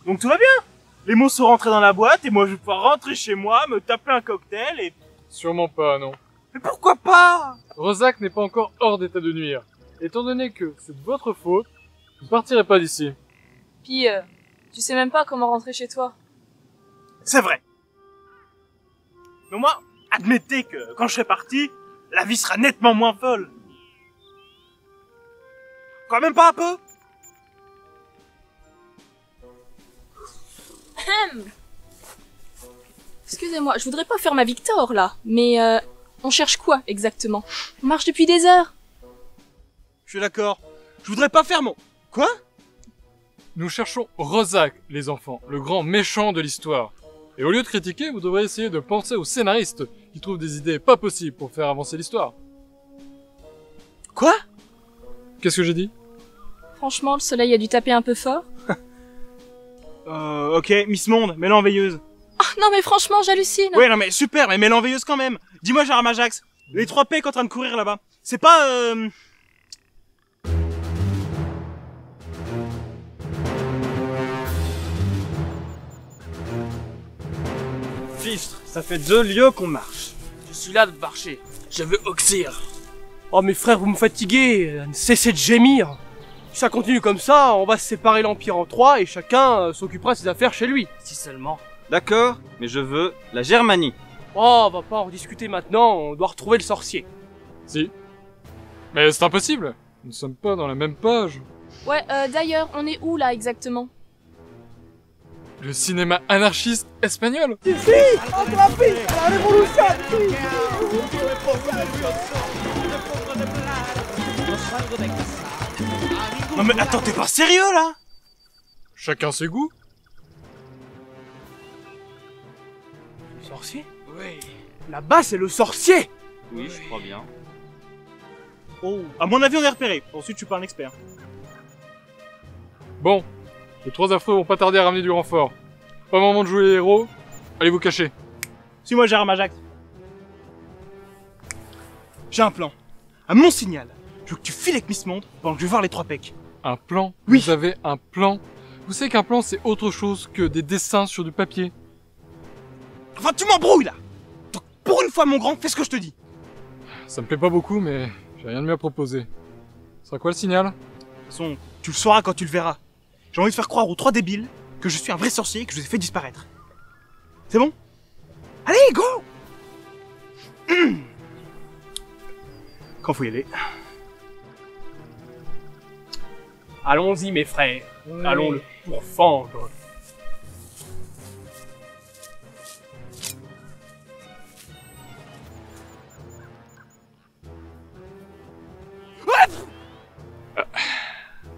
Donc tout va bien. Les mots sont rentrés dans la boîte et moi je vais pouvoir rentrer chez moi, me taper un cocktail et... Sûrement pas, non. Mais pourquoi pas? Rosac n'est pas encore hors d'état de nuire. Étant donné que c'est de votre faute, vous ne partirez pas d'ici. Puis, tu sais même pas comment rentrer chez toi. C'est vrai. Mais moi, admettez que quand je serai parti, la vie sera nettement moins folle. Quand même pas un peu? Excusez-moi, je voudrais pas faire ma Victor, là. Mais, on cherche quoi, exactement? On marche depuis des heures. Je suis d'accord. Je voudrais pas faire mon... Quoi? Nous cherchons Rosac, les enfants, le grand méchant de l'histoire. Et au lieu de critiquer, vous devrez essayer de penser aux scénaristes qui trouvent des idées pas possibles pour faire avancer l'histoire. Quoi? Qu'est-ce que j'ai dit? Franchement, le soleil a dû taper un peu fort. Ok, Miss Monde, mets-la en veilleuse. Oh, non mais franchement, j'hallucine. Ouais, non mais super, mais mets-la en veilleuse quand même. Dis-moi, Gérard Majax, les 3 pecs en train de courir là-bas, c'est pas Fichtre, ça fait 2 lieues qu'on marche. Je suis là de marcher. Je veux oxyre. Oh mes frères, vous me fatiguez, cessez de gémir. Si ça continue comme ça, on va se séparer l'Empire en 3 et chacun s'occupera de ses affaires chez lui. Si seulement. D'accord, mais je veux la Germanie. Oh, on va pas en discuter maintenant, on doit retrouver le sorcier. Si. Mais c'est impossible. Nous ne sommes pas dans la même page. Ouais, d'ailleurs, on est où, là, exactement? Le cinéma anarchiste espagnol. Non mais attends, t'es pas sérieux là? Chacun ses goûts. Le sorcier? Oui. Là-bas, c'est le sorcier. Oui, je crois bien. Oh, à mon avis on est repéré. Ensuite je suis pas un expert. Bon, les 3 affreux vont pas tarder à ramener du renfort. Pas le moment de jouer les héros. Allez vous cacher. Suis-moi, Gérard Majax. J'ai un plan. À mon signal, je veux que tu files avec Miss Monde pendant que je vais voir les 3 pecs. Un plan? Oui. Vous avez un plan? Vous savez qu'un plan c'est autre chose que des dessins sur du papier. Enfin, tu m'embrouilles là. Donc pour une fois, mon grand, fais ce que je te dis. Ça me plaît pas beaucoup mais j'ai rien de mieux à proposer. Ce sera quoi le signal? De toute façon, tu le sauras quand tu le verras. J'ai envie de faire croire aux 3 débiles que je suis un vrai sorcier et que je les ai fait disparaître. C'est bon? Allez, go! Quand faut y aller. Allons-y mes frères, allons le pourfendre.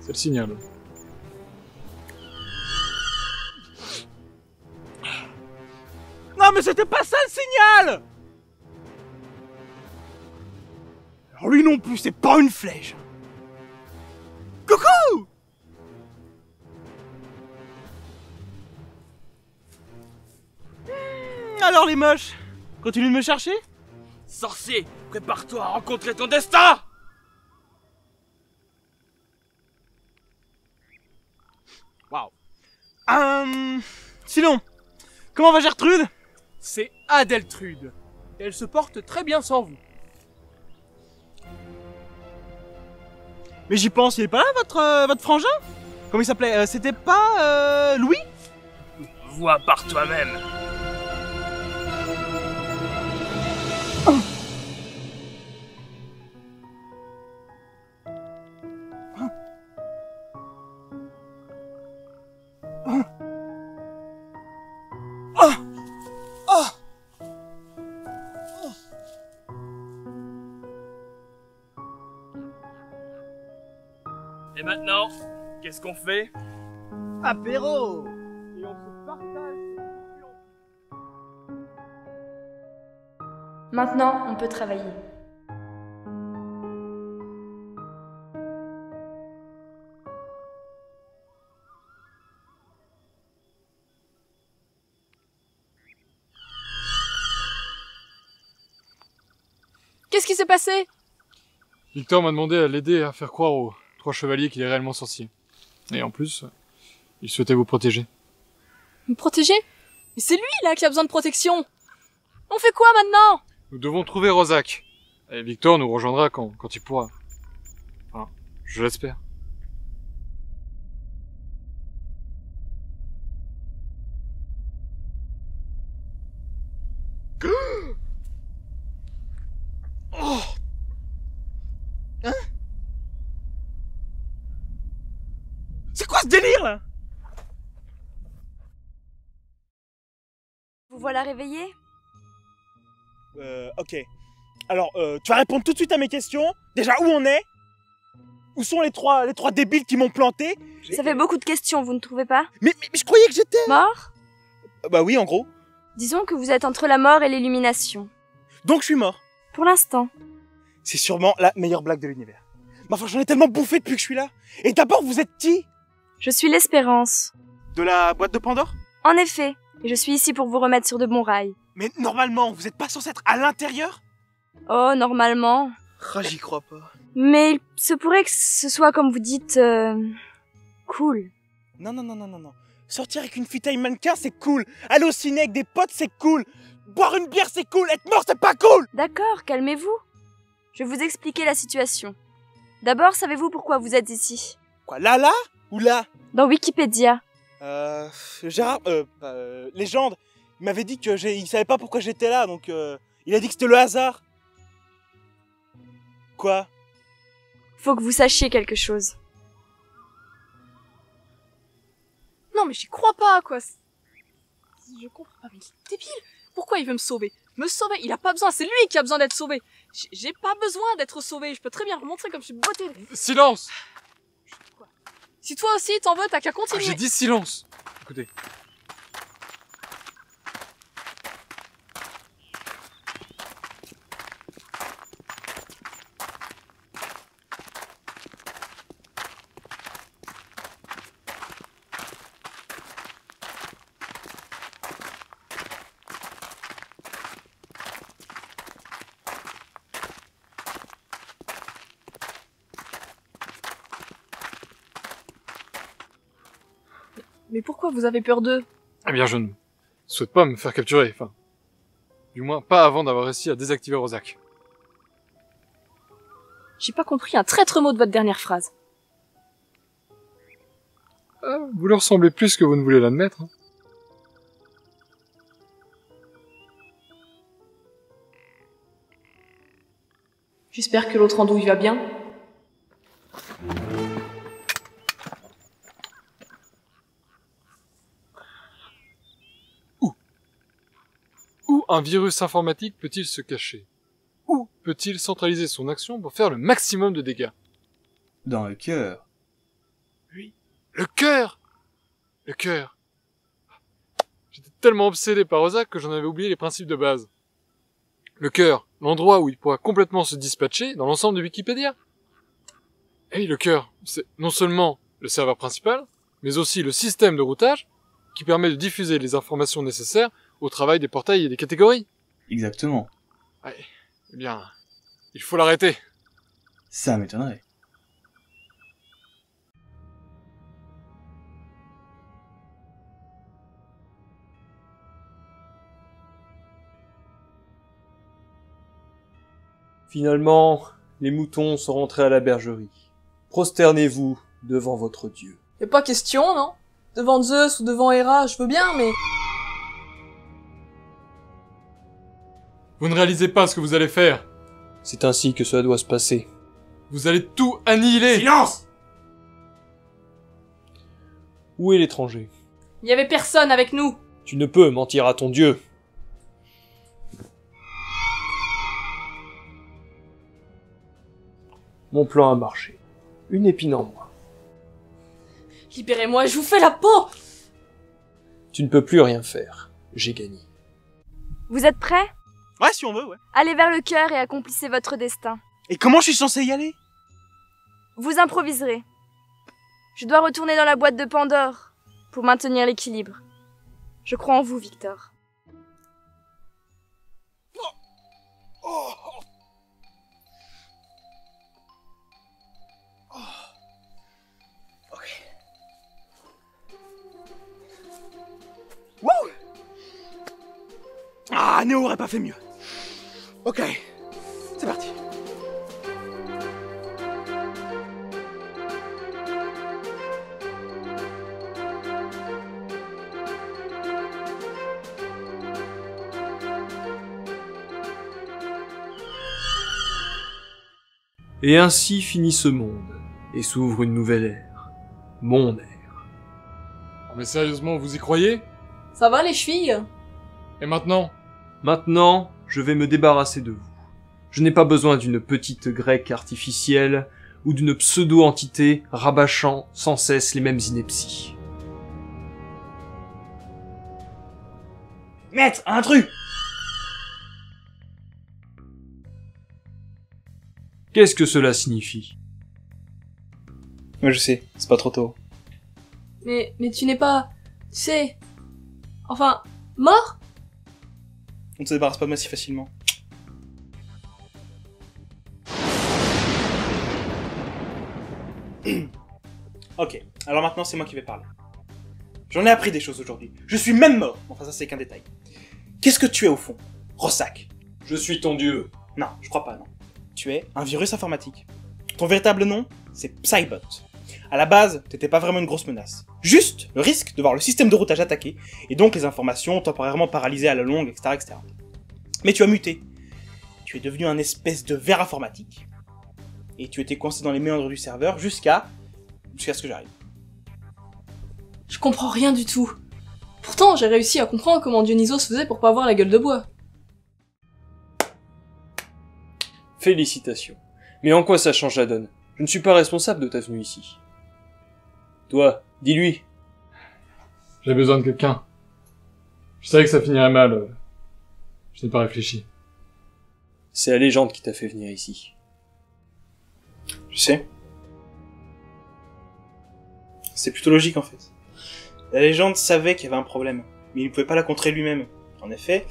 C'est le signal. Non mais c'était pas ça le signal! Alors lui non plus, c'est pas une flèche. Coucou! Alors les moches, continue de me chercher? Sorcier, prépare-toi à rencontrer ton destin! Waouh. Sinon, comment va Gertrude? C'est Adeltrude. Elle se porte très bien sans vous. Mais j'y pense, il est pas là votre frangin? Comment il s'appelait? C'était pas Louis? Vois par toi-même. Et maintenant, qu'est-ce qu'on fait? Apéro. Et on se partage. Maintenant, on peut travailler. Qu'est-ce qui s'est passé? Victor m'a demandé à l'aider à faire croire aux 3 chevaliers qu'il est réellement sorcier. Et en plus, il souhaitait vous protéger. Me protéger? Mais c'est lui, là, qui a besoin de protection. On fait quoi, maintenant? Nous devons trouver Rozak. Et Victor nous rejoindra quand il pourra. Enfin, je l'espère. C'est quoi ce délire là? Vous voilà réveillé? Ok. Alors, tu vas répondre tout de suite à mes questions. Déjà, où on est? Où sont les trois débiles qui m'ont planté? Ça fait beaucoup de questions, vous ne trouvez pas? Mais je croyais que j'étais... Mort? Bah oui, en gros. Disons que vous êtes entre la mort et l'illumination. Donc je suis mort. Pour l'instant. C'est sûrement la meilleure blague de l'univers. Mais enfin, j'en ai tellement bouffé depuis que je suis là. Et d'abord, vous êtes qui? Je suis l'espérance. De la boîte de Pandore? En effet, et je suis ici pour vous remettre sur de bons rails. Mais normalement, vous êtes pas censé être à l'intérieur? Oh, normalement. Ah, j'y crois pas. Mais il se pourrait que ce soit, comme vous dites, cool. Non. Sortir avec une fille taille mannequin, c'est cool. Aller au ciné avec des potes, c'est cool. Boire une bière, c'est cool. Être mort, c'est pas cool. D'accord, calmez-vous. Je vais vous expliquer la situation. D'abord, savez-vous pourquoi vous êtes ici? Quoi, là ou là? Dans Wikipédia. Gérard, Légende, il m'avait dit que il savait pas pourquoi j'étais là, donc il a dit que c'était le hasard. Quoi? Faut que vous sachiez quelque chose. Non, mais j'y crois pas, quoi. Je comprends pas, mais il est débile. Pourquoi il veut me sauver? Me sauver? Il a pas besoin, c'est lui qui a besoin d'être sauvé. J'ai pas besoin d'être sauvé, je peux très bien vous montrer comme je suis beauté. Silence! Si toi aussi t'en veux, t'as qu'à continuer. J'ai dit silence! Écoutez. Mais pourquoi vous avez peur d'eux? Eh bien, je ne souhaite pas me faire capturer, enfin... Du moins, pas avant d'avoir réussi à désactiver Rozak. J'ai pas compris un traître mot de votre dernière phrase. Ah, vous leur semblez plus que vous ne voulez l'admettre. Hein. J'espère que l'autre andouille va bien. Où un virus informatique peut-il se cacher? Où peut-il centraliser son action pour faire le maximum de dégâts? Dans le cœur. Le cœur! Le cœur! J'étais tellement obsédé par Rozak que j'en avais oublié les principes de base. Le cœur, l'endroit où il pourra complètement se dispatcher dans l'ensemble de Wikipédia. Et oui, le cœur, c'est non seulement le serveur principal, mais aussi le système de routage qui permet de diffuser les informations nécessaires au travail des portails et des catégories. Exactement. Ouais, eh bien, il faut l'arrêter. Ça m'étonnerait. Finalement, les moutons sont rentrés à la bergerie. Prosternez-vous devant votre Dieu. Y'a pas question, non? Devant Zeus ou devant Hera, je veux bien, mais... Vous ne réalisez pas ce que vous allez faire. C'est ainsi que cela doit se passer. Vous allez tout annihiler. Silence! Où est l'étranger? Y avait personne avec nous. Tu ne peux mentir à ton Dieu. Mon plan a marché. Une épine en moins. Libérez-moi, je vous fais la peau! Tu ne peux plus rien faire. J'ai gagné. Vous êtes prêts? Ouais, si on veut, ouais. Allez vers le cœur et accomplissez votre destin. Et comment je suis censé y aller? Vous improviserez. Je dois retourner dans la boîte de Pandore pour maintenir l'équilibre. Je crois en vous, Victor. Ah, Néo aurait pas fait mieux. Ok, c'est parti. Et ainsi finit ce monde, et s'ouvre une nouvelle ère. Mon ère. Mais sérieusement, vous y croyez? Ça va les chevilles? Et maintenant? Maintenant, je vais me débarrasser de vous. Je n'ai pas besoin d'une petite grecque artificielle, ou d'une pseudo-entité rabâchant sans cesse les mêmes inepties. Maître, un intrus! Qu'est-ce que cela signifie? Moi je sais, c'est pas trop tôt. Mais tu n'es pas... Tu sais... Enfin... Mort? On ne se débarrasse pas de moi si facilement. Ok, alors maintenant c'est moi qui vais parler. J'en ai appris des choses aujourd'hui. Je suis même mort. Enfin ça c'est qu'un détail. Qu'est-ce que tu es au fond, Rossack? Je suis ton dieu. Non, je crois pas, non. Tu es un virus informatique. Ton véritable nom, c'est Psybot. À la base, t'étais pas vraiment une grosse menace. Juste le risque de voir le système de routage attaqué, et donc les informations temporairement paralysées à la longue, etc., etc. Mais tu as muté. Tu es devenu un espèce de ver informatique. Et tu étais coincé dans les méandres du serveur jusqu'à ce que j'arrive. Je comprends rien du tout. Pourtant, j'ai réussi à comprendre comment Dionysos faisait pour pas avoir la gueule de bois. Félicitations. Mais en quoi ça change la donne? Je ne suis pas responsable de ta venue ici. Toi, dis-lui. J'ai besoin de quelqu'un. Je savais que ça finirait mal. Je n'ai pas réfléchi. C'est la légende qui t'a fait venir ici. Je sais. C'est plutôt logique en fait. La légende savait qu'il y avait un problème, mais il ne pouvait pas la contrer lui-même. En effet,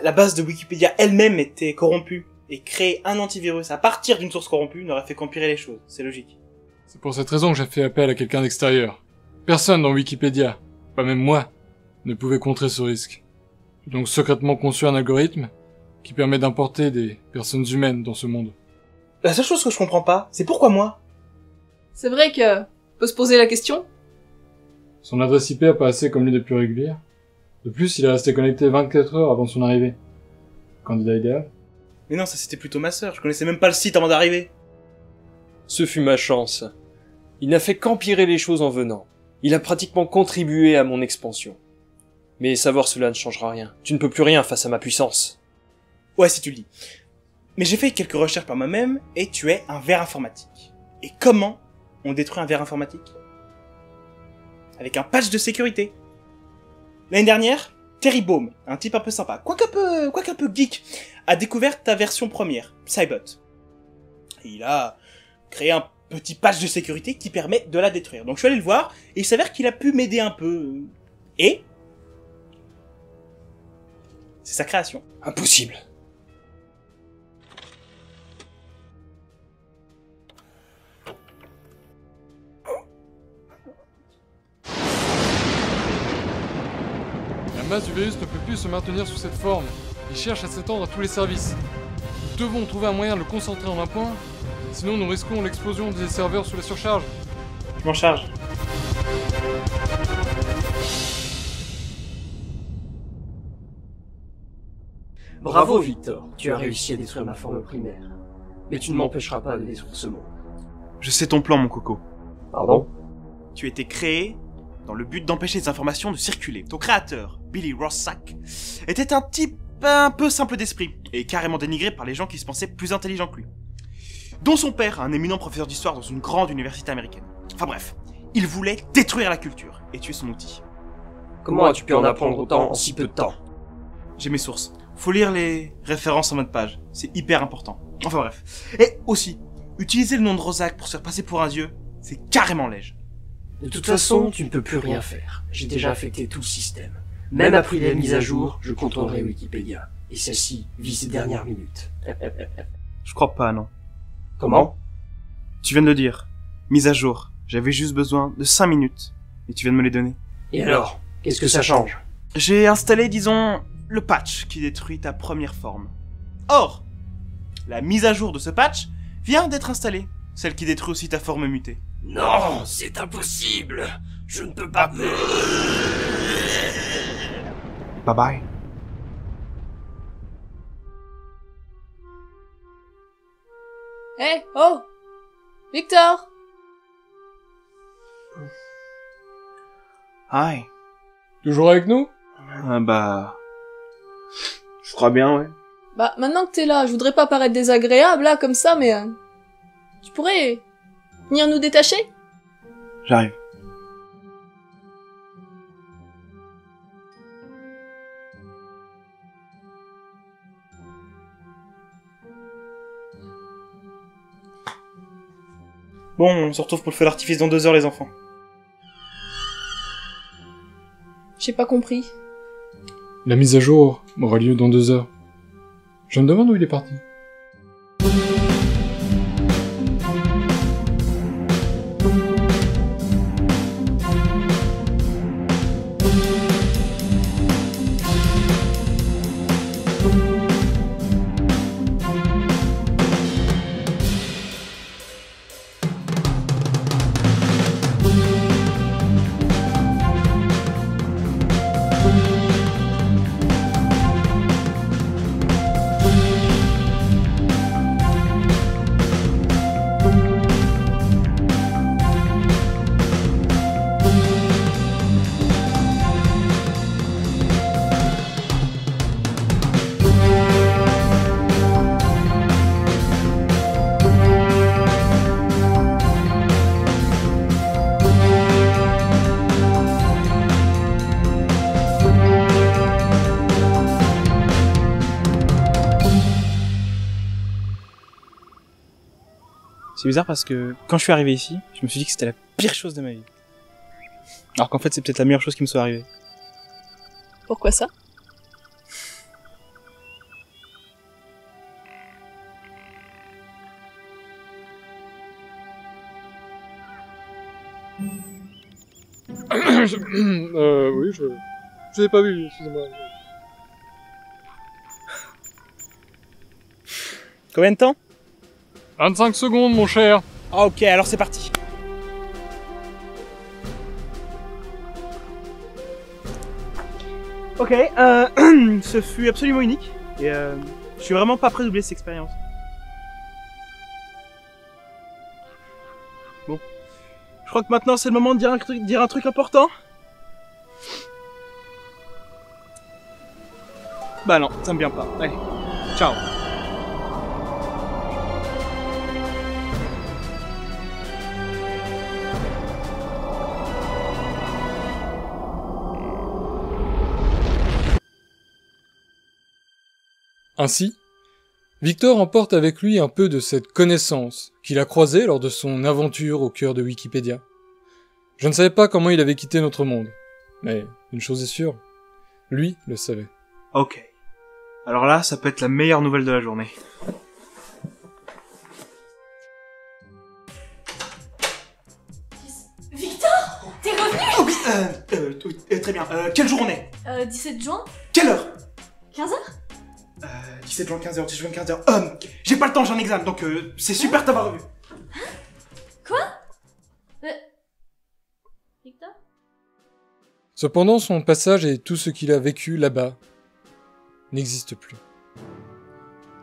la base de Wikipédia elle-même était corrompue, et créer un antivirus à partir d'une source corrompue n'aurait fait qu'empirer les choses, c'est logique. C'est pour cette raison que j'ai fait appel à quelqu'un d'extérieur. Personne dans Wikipédia, pas même moi, ne pouvait contrer ce risque. J'ai donc secrètement conçu un algorithme qui permet d'importer des personnes humaines dans ce monde. La seule chose que je comprends pas, c'est pourquoi moi? C'est vrai que... On peut se poser la question? Son adresse IP apparaissait comme l'une des plus régulières. De plus, il est resté connecté 24 heures avant son arrivée. Candidat idéal. Mais non, ça c'était plutôt ma sœur, je connaissais même pas le site avant d'arriver. Ce fut ma chance. Il n'a fait qu'empirer les choses en venant. Il a pratiquement contribué à mon expansion. Mais savoir cela ne changera rien. Tu ne peux plus rien face à ma puissance. Ouais, si tu le dis. Mais j'ai fait quelques recherches par moi-même, et tu es un ver informatique. Et comment on détruit un ver informatique? Avec un patch de sécurité. L'année dernière, Terry Baum, un type un peu sympa, quoique un peu geek, a découvert ta version première, Psybot. Et il a créé un petit patch de sécurité qui permet de la détruire. Donc je suis allé le voir, et il s'avère qu'il a pu m'aider un peu. Et... c'est sa création. Impossible. La masse du virus ne peut plus se maintenir sous cette forme. Il cherche à s'étendre à tous les services. Nous devons trouver un moyen de le concentrer en un point, sinon nous risquons l'explosion des serveurs sous la surcharge. Je m'en charge. Bravo Victor, tu as réussi à détruire ma forme primaire. Mais tu ne m'empêcheras pas de détruire ce monde. Je sais ton plan, mon coco. Pardon? Tu as été créé dans le but d'empêcher ces informations de circuler. Ton créateur, Billy Rossack, était un type un peu simple d'esprit, et carrément dénigré par les gens qui se pensaient plus intelligents que lui. Dont son père, un éminent professeur d'histoire dans une grande université américaine. Enfin bref, il voulait détruire la culture, et tuer son outil. Comment as-tu pu en apprendre autant en si peu de temps? J'ai mes sources. Faut lire les références en mode page, c'est hyper important. Enfin bref. Et aussi, utiliser le nom de Rossack pour se faire passer pour un dieu, c'est carrément lège. De toute façon, tu ne peux plus rien faire. J'ai déjà affecté tout le système. Même après les mises à jour, je contrôlerai Wikipédia. Et celle-ci vit ses dernières minutes. Je crois pas, non. Comment? Tu viens de le dire. Mise à jour. J'avais juste besoin de 5 minutes. Et tu viens de me les donner. Et alors? Qu'est-ce que ça change? J'ai installé, disons, le patch qui détruit ta première forme. Or, la mise à jour de ce patch vient d'être installée, celle qui détruit aussi ta forme mutée. Non, c'est impossible. Je ne peux pas... Bye bye. Eh, oh Victor! Hi. Toujours avec nous? Bah... Je crois bien, ouais. Bah, maintenant que t'es là, je voudrais pas paraître désagréable, là, comme ça, mais... tu pourrais... venir nous détacher? J'arrive. Bon, on se retrouve pour le feu d'artifice dans 2 heures, les enfants. J'ai pas compris. La mise à jour aura lieu dans 2 heures. Je me demande où il est parti. C'est bizarre parce que quand je suis arrivé ici, je me suis dit que c'était la pire chose de ma vie. Alors qu'en fait, c'est peut-être la meilleure chose qui me soit arrivée. Pourquoi ça? Oui, je vous ai pas vu, excusez-moi. Combien de temps? 25 secondes, mon cher. Ah ok, alors c'est parti. Ok, ce fut absolument unique. Et je suis vraiment pas prêt d'oublier cette expérience. Bon. Je crois que maintenant c'est le moment de dire un truc important. Bah non, ça me vient pas. Allez, ciao. Ainsi, Victor emporte avec lui un peu de cette connaissance qu'il a croisée lors de son aventure au cœur de Wikipédia. Je ne savais pas comment il avait quitté notre monde, mais une chose est sûre, lui le savait. Ok. Alors là, ça peut être la meilleure nouvelle de la journée. Victor, t'es revenu? Oh oui, très bien. Quel jour on est? 17 juin? Quelle heure? 15h? 17 juin, 15h, 17 juin, 15h. J'ai pas le temps, j'ai un examen, donc c'est super de t'avoir revu. Quoi? Victor? Cependant, son passage et tout ce qu'il a vécu là-bas n'existe plus.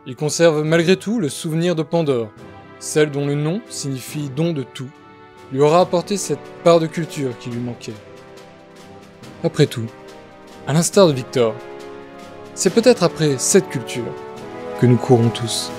Il conserve malgré tout le souvenir de Pandore, celle dont le nom signifie don de tout, lui aura apporté cette part de culture qui lui manquait. Après tout, à l'instar de Victor, c'est peut-être après cette culture que nous courons tous.